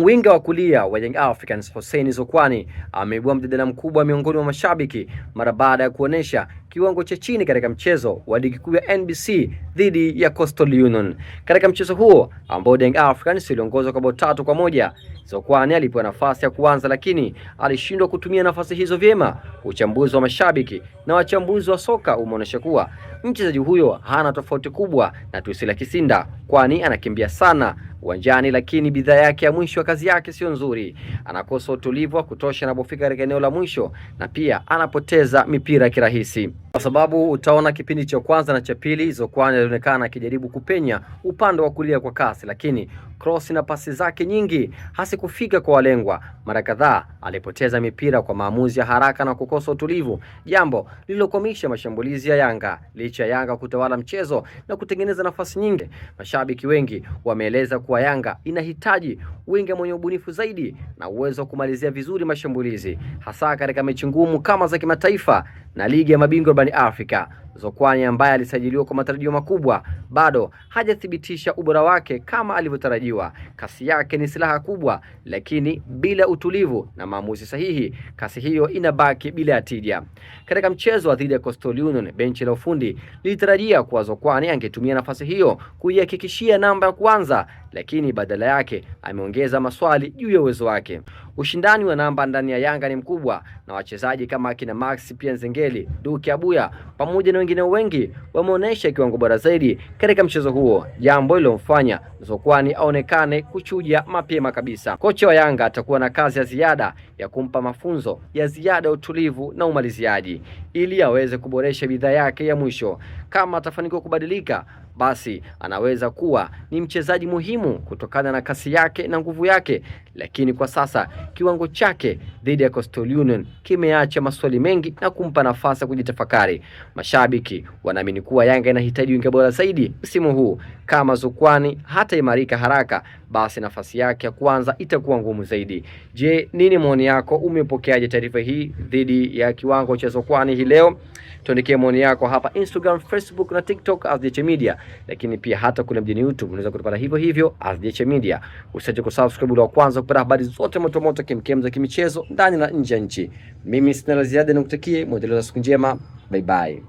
Winga wa kulia wa Young Africans Hussein Zokwani ameibua mjadala mkubwa miongoni mwa mashabiki mara baada ya kuonesha kiwango cha chini katika mchezo wa ligi kuu ya NBC dhidi ya Coastal Union. Katika mchezo huo ambao Young Africans iliongozwa kwa bao 3-1, Zokwani alipewa nafasi ya kuanza lakini alishindwa kutumia nafasi hizo vyema. Uchambuzi wa mashabiki na wachambuzi wa soka umeonyesha kuwa mchezaji huyo hana tofauti kubwa na Tusila Kisinda, kwani anakimbia sana uwanjani, lakini bidhaa yake ya mwisho wa kazi yake sio nzuri. Anakosa utulivu wa kutosha anapofika katika eneo la mwisho, na pia anapoteza mipira kirahisi. Kwa sababu utaona kipindi cha kwanza na cha pili Zokwani alionekana akijaribu kupenya upande wa kulia kwa kasi, lakini cross na pasi zake nyingi hasikufika kwa walengwa. Mara kadhaa alipoteza mipira kwa maamuzi ya haraka na kukosa utulivu, jambo lililokwamisha mashambulizi ya Yanga. Licha ya Yanga kutawala mchezo na kutengeneza nafasi nyingi, mashabiki wengi wameeleza kuwa Yanga inahitaji winga mwenye ubunifu zaidi na uwezo wa kumalizia vizuri mashambulizi, hasa katika mechi ngumu kama za kimataifa na ligi ya mabingwa barani Afrika. Zokwani ambaye alisajiliwa kwa matarajio makubwa bado hajathibitisha ubora wake kama alivyotarajiwa. Kasi yake ni silaha kubwa, lakini bila utulivu na maamuzi sahihi, kasi hiyo inabaki bila tija. Katika mchezo dhidi ya Coastal Union, benchi la ufundi lilitarajia kuwa Zokwani angetumia nafasi hiyo kuihakikishia namba ya kwanza, lakini badala yake ameongeza maswali juu ya uwezo wake. Ushindani wa namba ndani ya Yanga ni mkubwa na wachezaji kama akina Max pia Nzengeli, Duke Abuya pamoja na wengine wengi wameonyesha kiwango bora zaidi katika mchezo huo, jambo lilomfanya Zokwani aonekane kuchuja mapema kabisa. Kocha wa Yanga atakuwa na kazi ya ziada ya kumpa mafunzo ya ziada ya utulivu na umaliziaji ili aweze kuboresha bidhaa yake ya mwisho. Kama atafanikiwa kubadilika, basi anaweza kuwa ni mchezaji muhimu kutokana na kasi yake na nguvu yake, lakini kwa sasa kiwango chake dhidi ya Coastal Union kimeacha maswali mengi na kumpa nafasi ya kujitafakari. Mashabiki wanaamini kuwa Yanga inahitaji winga bora zaidi msimu huu. Kama Zokwani hata imarika haraka, basi nafasi yake ya kwanza itakuwa ngumu zaidi. Je, nini maoni yako? Umepokeaje taarifa hii dhidi ya kiwango cha Zokwani hii leo? Tuandikie maoni yako hapa Instagram, Facebook na TikTok @DH Media, lakini pia hata kule mjini YouTube unaweza kutupata hivyo hivyo @DH Media. Usisahau kusubscribe wa kwanza kupata habari zote moto moto kemkem za kimichezo ndani na nje ya nchi. Mimi sina la ziada, nikutakie muendeleo wa siku njema. Bye bye.